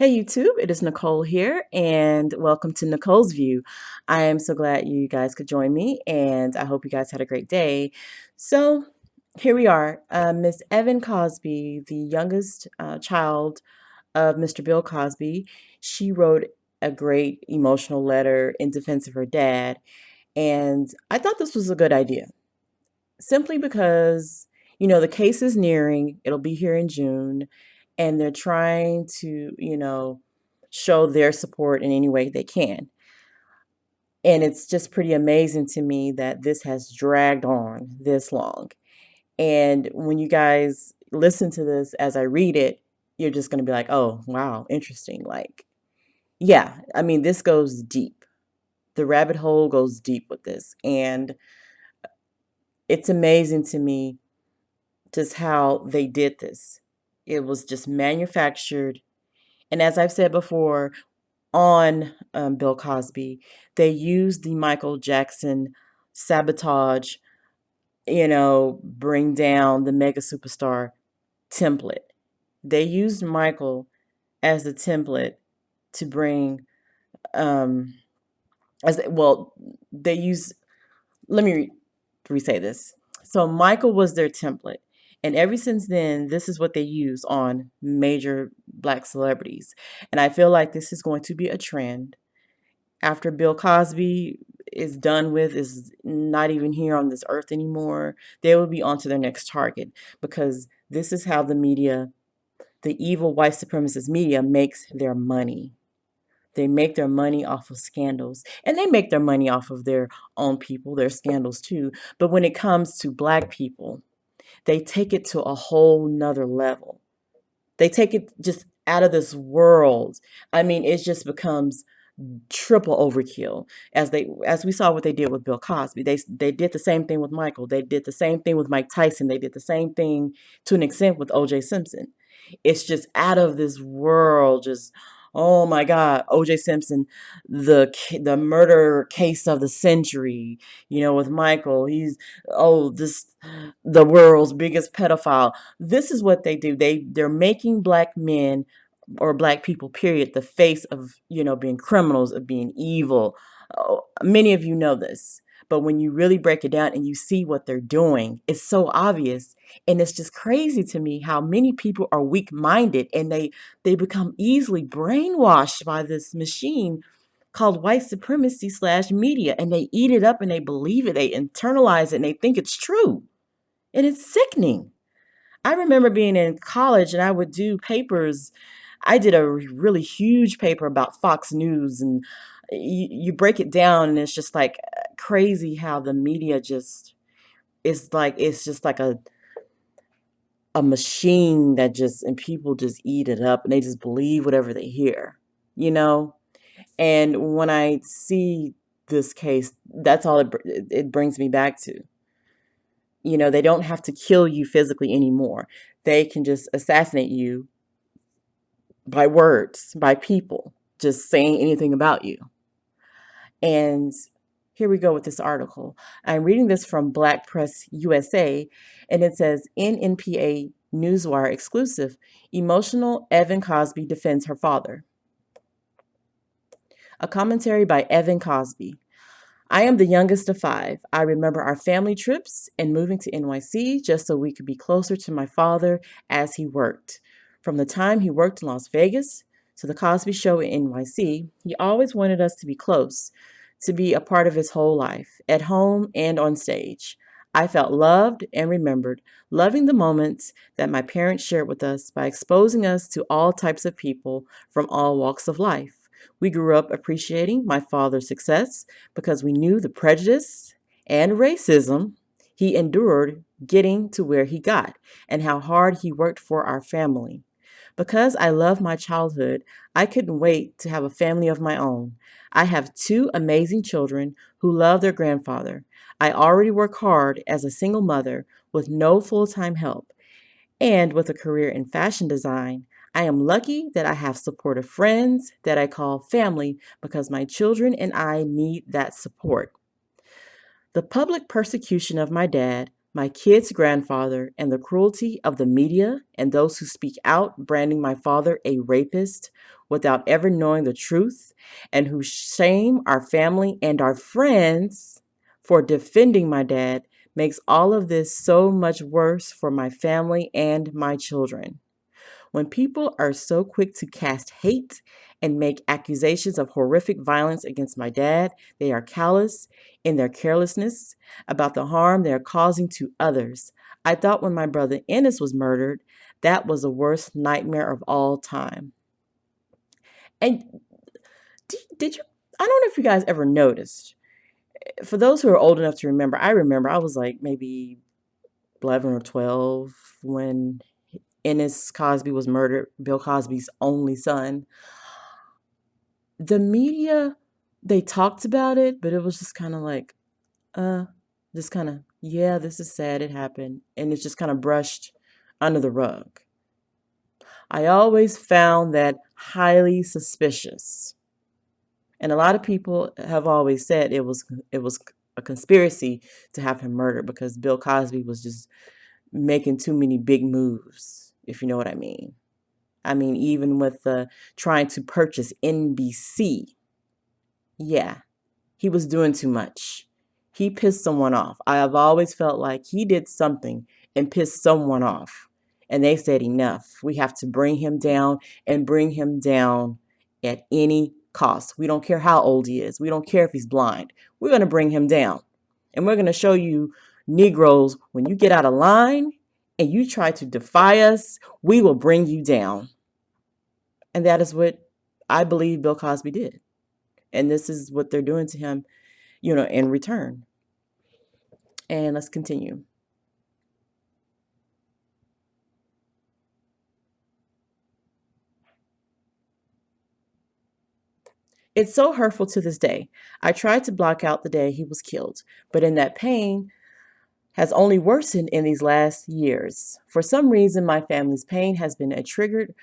Hey YouTube, it is Nicole here, and welcome to Nicole's View. I am so glad you guys could join me, and I hope you guys had a great day. So, here we are. Miss Evin Cosby, the youngest child of Mr. Bill Cosby, she wrote a great emotional letter in defense of her dad, and I thought this was a good idea simply because, the case is nearing. It'll be here in June, and they're trying to, show their support in any way they can. And it's just pretty amazing to me that this has dragged on this long. And when you guys listen to this as I read it, you're just going to be like, oh, wow, interesting. Like, yeah, I mean, this goes deep. The rabbit hole goes deep with this. And it's amazing to me just how they did this. It was just manufactured. And as I've said before on Bill Cosby, they used the Michael Jackson sabotage, bring down the mega superstar template. They used Michael as the template to bring, well, they use, let me re-say this. So Michael was their template. And ever since then, this is what they use on major black celebrities. And I feel like this is going to be a trend. After Bill Cosby is done with, is not even here on this earth anymore, they will be on to their next target, because this is how the media, the evil white supremacist media, makes their money. They make their money off of scandals, and they make their money off of their own people, their scandals too. But when it comes to black people, they take it to a whole nother level. They take it just out of this world. I mean, it just becomes triple overkill, as we saw what they did with Bill Cosby. They did the same thing with Michael. They did the same thing with Mike Tyson. They did the same thing to an extent with O.J. Simpson. It's just out of this world. Just, oh my God, O.J. Simpson, the murder case of the century. With Michael, he's, this, the world's biggest pedophile. This is what they do. They're making black men, or black people period, the face of, being criminals, of being evil. Oh, many of you know this, but when you really break it down and you see what they're doing, it's so obvious. And it's just crazy to me how many people are weak-minded, and they become easily brainwashed by this machine called white supremacy slash media, and they eat it up and they believe it, they internalize it, and they think it's true. And it's sickening. I remember being in college and I would do papers. I did a really huge paper about Fox News, and you break it down and it's just like crazy how the media just it's just like a machine that just, and people just eat it up and they just believe whatever they hear, you know? And when I see this case, that's all it brings me back to. They don't have to kill you physically anymore. They can just assassinate you by words, by people, just saying anything about you. And here we go with this article. I'm reading this from Black Press USA, and it says, NNPA Newswire exclusive, emotional Evin Cosby defends her father. A commentary by Evin Cosby. I am the youngest of five. I remember our family trips and moving to NYC just so we could be closer to my father as he worked. From the time he worked in Las Vegas to the Cosby Show in NYC, he always wanted us to be close, to be a part of his whole life, at home and on stage. I felt loved and remembered, loving the moments that my parents shared with us by exposing us to all types of people from all walks of life. We grew up appreciating my father's success because we knew the prejudice and racism he endured getting to where he got, and how hard he worked for our family. Because I love my childhood, I couldn't wait to have a family of my own. I have two amazing children who love their grandfather. I already work hard as a single mother with no full-time help, and with a career in fashion design. I am lucky that I have supportive friends that I call family, because my children and I need that support. The public persecution of my dad, my kid's grandfather, and the cruelty of the media and those who speak out branding my father a rapist without ever knowing the truth, and who shame our family and our friends for defending my dad, makes all of this so much worse for my family and my children. When people are so quick to cast hate and make accusations of horrific violence against my dad, they are callous in their carelessness about the harm they are causing to others. I thought when my brother Ennis was murdered, that was the worst nightmare of all time. And did you? I don't know if you guys ever noticed. For those who are old enough to remember, I was like maybe 11 or 12 when Ennis Cosby was murdered, Bill Cosby's only son. The media, they talked about it, but it was just kind of like, uh, just kind of, yeah, this is sad, it happened. And it's just kind of brushed under the rug. I always found that highly suspicious. And a lot of people have always said it was a conspiracy to have him murdered because Bill Cosby was just making too many big moves, if you know what I mean. I mean, even with trying to purchase NBC, yeah, he was doing too much. He pissed someone off. I have always felt like he did something and pissed someone off. And they said, enough. We have to bring him down and bring him down at any cost. We don't care how old he is. We don't care if he's blind. We're going to bring him down. And we're going to show you Negroes, when you get out of line and you try to defy us, we will bring you down. And that is what I believe Bill Cosby did. And this is what they're doing to him, in return. And let's continue. It's so hurtful to this day. I tried to block out the day he was killed, but in that pain has only worsened in these last years. For some reason, my family's pain has been a trigger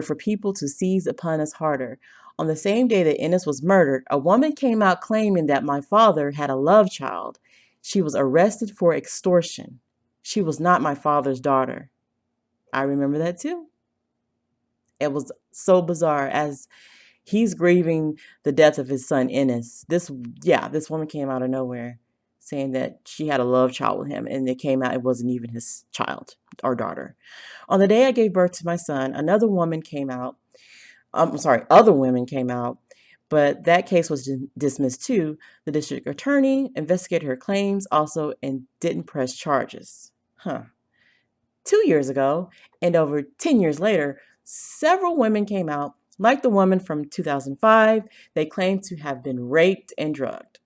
for people to seize upon us harder. On the same day that Ennis was murdered, a woman came out claiming that my father had a love child. She was arrested for extortion. She was not my father's daughter. I remember that too. It was so bizarre as he's grieving the death of his son Ennis. This woman came out of nowhere saying that she had a love child with him, and it came out it wasn't even his child or daughter. On the day I gave birth to my son, another woman came out. Other women came out, but that case was dismissed too. The district attorney investigated her claims also and didn't press charges. 2 years ago, and over 10 years later, several women came out, like the woman from 2005. They claimed to have been raped and drugged.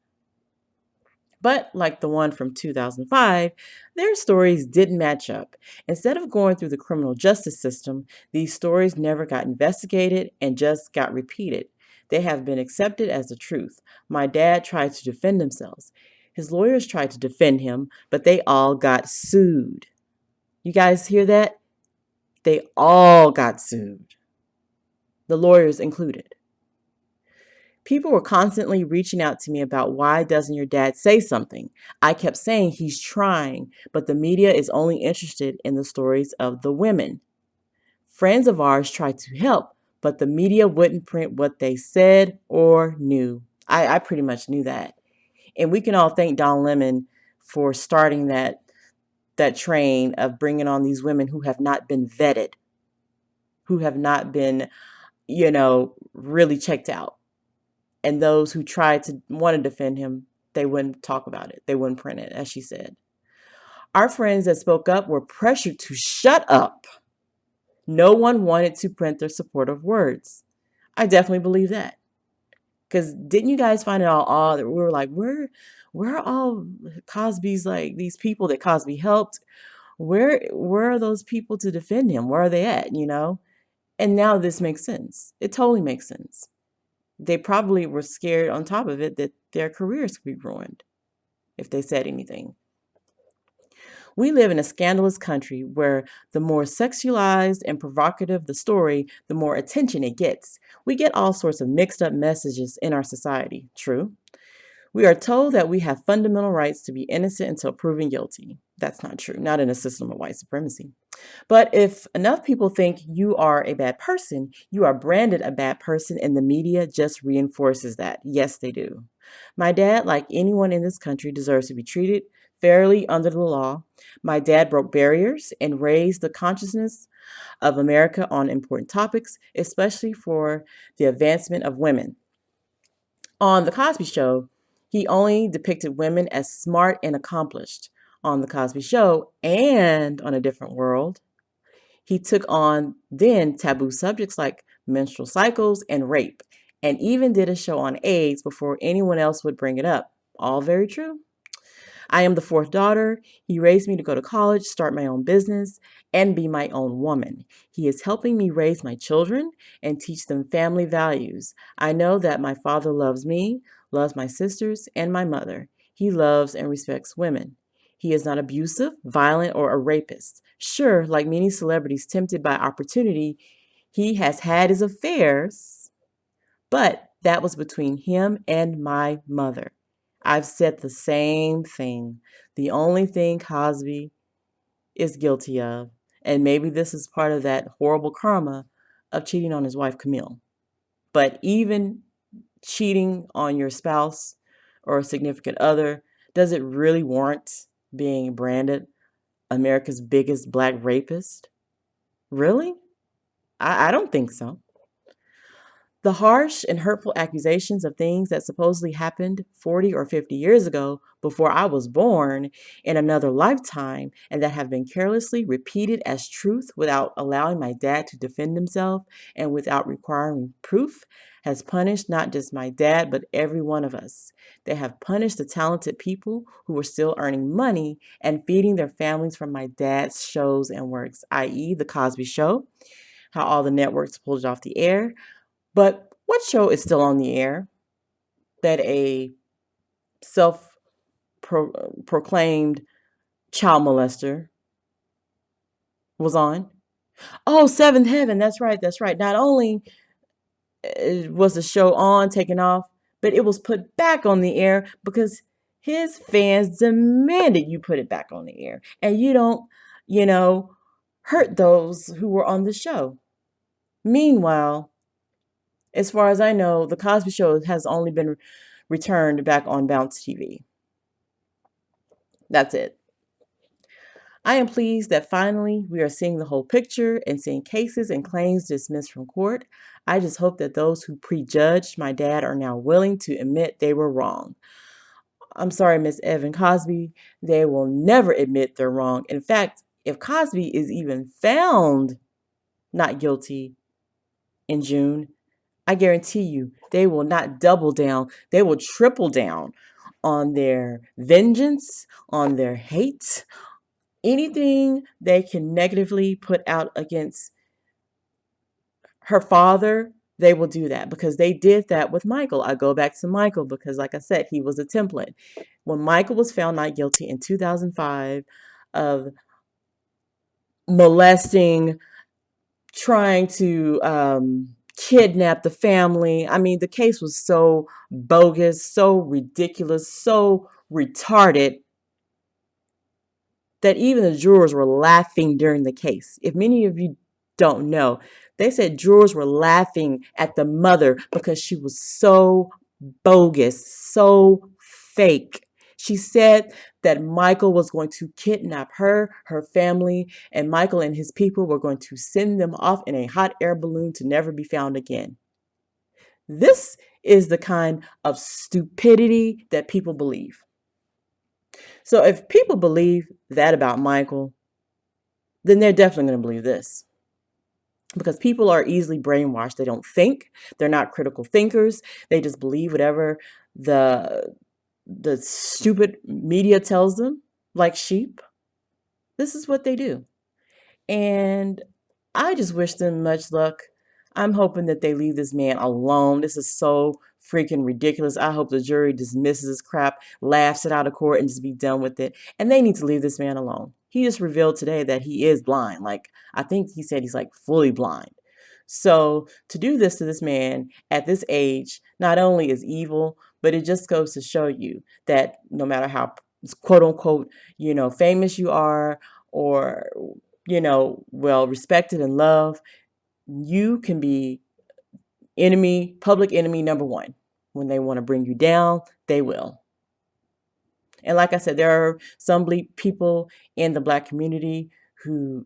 But like the one from 2005, their stories didn't match up. Instead of going through the criminal justice system, these stories never got investigated and just got repeated. They have been accepted as the truth. My dad tried to defend themselves. His lawyers tried to defend him, but they all got sued. You guys hear that? They all got sued, the lawyers included. People were constantly reaching out to me about why doesn't your dad say something? I kept saying he's trying, but the media is only interested in the stories of the women. Friends of ours tried to help, but the media wouldn't print what they said or knew. I pretty much knew that. And we can all thank Don Lemon for starting that train of bringing on these women who have not been vetted, who have not been, really checked out. And those who tried to want to defend him, they wouldn't talk about it. They wouldn't print it, as she said. Our friends that spoke up were pressured to shut up. No one wanted to print their supportive words. I definitely believe that. Because didn't you guys find it all odd that we were like, where are all Cosby's, like, these people that Cosby helped? Where are those people to defend him? Where are they at, And now this makes sense. It totally makes sense. They probably were scared on top of it that their careers could be ruined if they said anything. We live in a scandalous country where the more sexualized and provocative the story, the more attention it gets. We get all sorts of mixed up messages in our society. True. We are told that we have fundamental rights to be innocent until proven guilty. That's not true, not in a system of white supremacy. But if enough people think you are a bad person, you are branded a bad person, and the media just reinforces that. Yes, they do. My dad, like anyone in this country, deserves to be treated fairly under the law. My dad broke barriers and raised the consciousness of America on important topics, especially for the advancement of women. On The Cosby Show, he only depicted women as smart and accomplished. On The Cosby Show and on A Different World, he took on then taboo subjects like menstrual cycles and rape, and even did a show on AIDS before anyone else would bring it up. All very true. I am the fourth daughter. He raised me to go to college, start my own business, and be my own woman. He is helping me raise my children and teach them family values. I know that my father loves me, loves my sisters, and my mother. He loves and respects women. He is not abusive, violent, or a rapist. Sure, like many celebrities tempted by opportunity, he has had his affairs, but that was between him and my mother. I've said the same thing. The only thing Cosby is guilty of, and maybe this is part of that horrible karma of cheating on his wife, Camille. But even cheating on your spouse or a significant other, does it really warrant being branded America's biggest black rapist? Really? I don't think so. The harsh and hurtful accusations of things that supposedly happened 40 or 50 years ago before I was born in another lifetime and that have been carelessly repeated as truth without allowing my dad to defend himself and without requiring proof has punished not just my dad but every one of us. They have punished the talented people who were still earning money and feeding their families from my dad's shows and works, i.e., The Cosby Show, how all the networks pulled it off the air. But what show is still on the air that a self proclaimed child molester was on? Oh, Seventh Heaven. That's right. That's right. Not only was the show on, taken off, but it was put back on the air because his fans demanded you put it back on the air. And you don't, you know, hurt those who were on the show. Meanwhile, as far as I know, The Cosby Show has only been returned back on Bounce TV. That's it. I am pleased that finally we are seeing the whole picture and seeing cases and claims dismissed from court. I just hope that those who prejudged my dad are now willing to admit they were wrong. I'm sorry, Miss Evin Cosby, they will never admit they're wrong. In fact, if Cosby is even found not guilty in June, I guarantee you they will not double down, they will triple down on their vengeance, on their hate, anything they can negatively put out against her father. They will do that because they did that with Michael. I go back to Michael because, like I said, he was a template. When Michael was found not guilty in 2005 of molesting, trying to kidnap the family, I mean, the case was so bogus, so ridiculous, so retarded that even the jurors were laughing during the case. If many of you don't know, they said jurors were laughing at the mother because she was so bogus, so fake. She said that Michael was going to kidnap her, her family, and Michael and his people were going to send them off in a hot air balloon to never be found again. This is the kind of stupidity that people believe. So if people believe that about Michael, then they're definitely going to believe this. Because people are easily brainwashed. They don't think. They're not critical thinkers. They just believe whatever the the stupid media tells them, like sheep. This is what they do. And I just wish them much luck. I'm hoping that they leave this man alone. This is so freaking ridiculous. I hope the jury dismisses this crap, laughs it out of court, and just be done with it. And they need to leave this man alone. He just revealed today that he is blind. Like, I think he said he's like fully blind. So to do this to this man at this age not only is evil, but it just goes to show you that no matter how quote unquote, famous you are or well respected and loved, you can be public enemy number one. When they want to bring you down, they will. And like I said, there are some people in the Black community who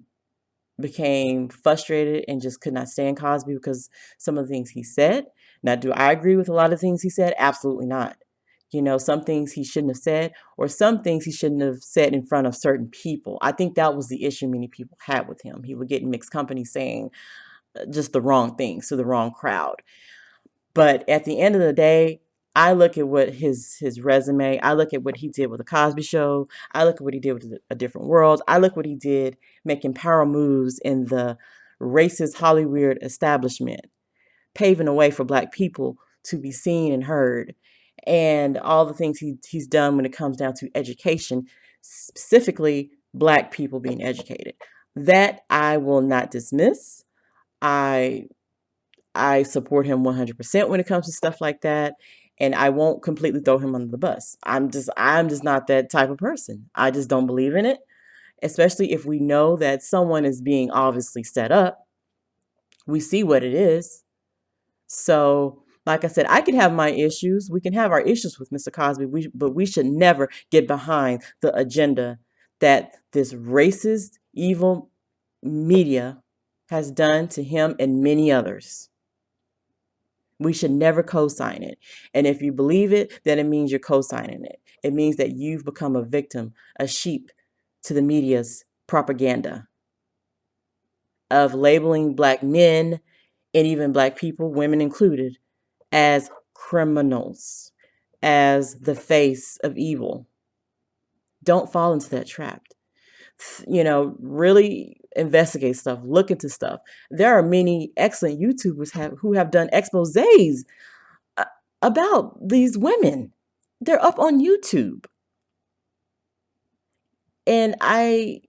became frustrated and just could not stand Cosby because some of the things he said. Now, do I agree with a lot of things he said? Absolutely not. Some things he shouldn't have said, or some things he shouldn't have said in front of certain people. I think that was the issue many people had with him. He would get in mixed company saying just the wrong things to the wrong crowd. But at the end of the day, I look at what his resume, I look at what he did with the Cosby Show, I look at what he did with A Different World, I look what he did making power moves in the racist Hollywood establishment, paving the way for Black people to be seen and heard, and all the things he's done when it comes down to education, specifically Black people being educated. That I will not dismiss. I I support him 100% when it comes to stuff like that, and I won't completely throw him under the bus. I'm just not that type of person. I just don't believe in it, especially if we know that someone is being obviously set up. We see what it is. So, like I said, I can have my issues. We can have our issues with Mr. Cosby, but we should never get behind the agenda that this racist, evil media has done to him and many others. We should never co-sign it. And if you believe it, then it means you're co-signing it. It means that you've become a victim, a sheep to the media's propaganda of labeling Black men and even Black people, women included, as criminals, as the face of evil. Don't fall into that trap. Really investigate stuff, look into stuff. There are many excellent YouTubers who have done exposés about these women. They're up on YouTube. And I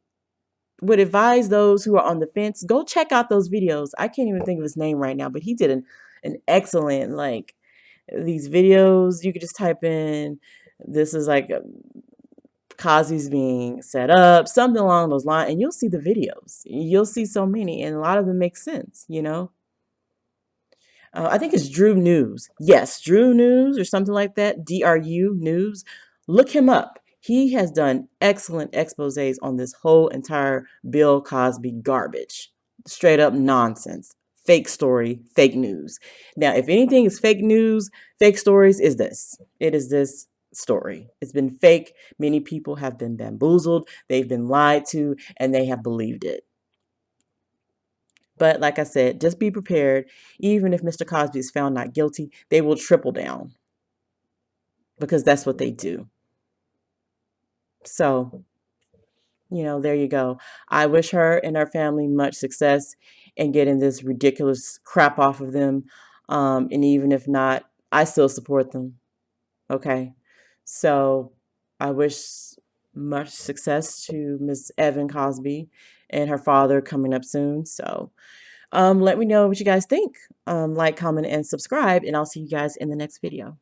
would advise those who are on the fence, go check out those videos. I can't even think of his name right now, but he did an excellent, these videos. You could just type in, this is Cosby's being set up, something along those lines, and you'll see the videos. You'll see so many, and a lot of them make sense. I think it's Drew News. Yes, Drew News or something like that. DRU News. Look him up. He has done excellent exposés on this whole entire Bill Cosby garbage. Straight up nonsense. Fake story, fake news. Now, if anything is fake news, fake stories is this. It is this story. It's been fake. Many people have been bamboozled. They've been lied to, and they have believed it. But like I said, just be prepared. Even if Mr. Cosby is found not guilty, they will triple down because that's what they do. So, there you go. I wish her and her family much success in getting this ridiculous crap off of them. And even if not, I still support them. Okay. So I wish much success to Miss Evin Cosby and her father coming up soon. So let me know what you guys think. Like, comment, and subscribe, and I'll see you guys in the next video.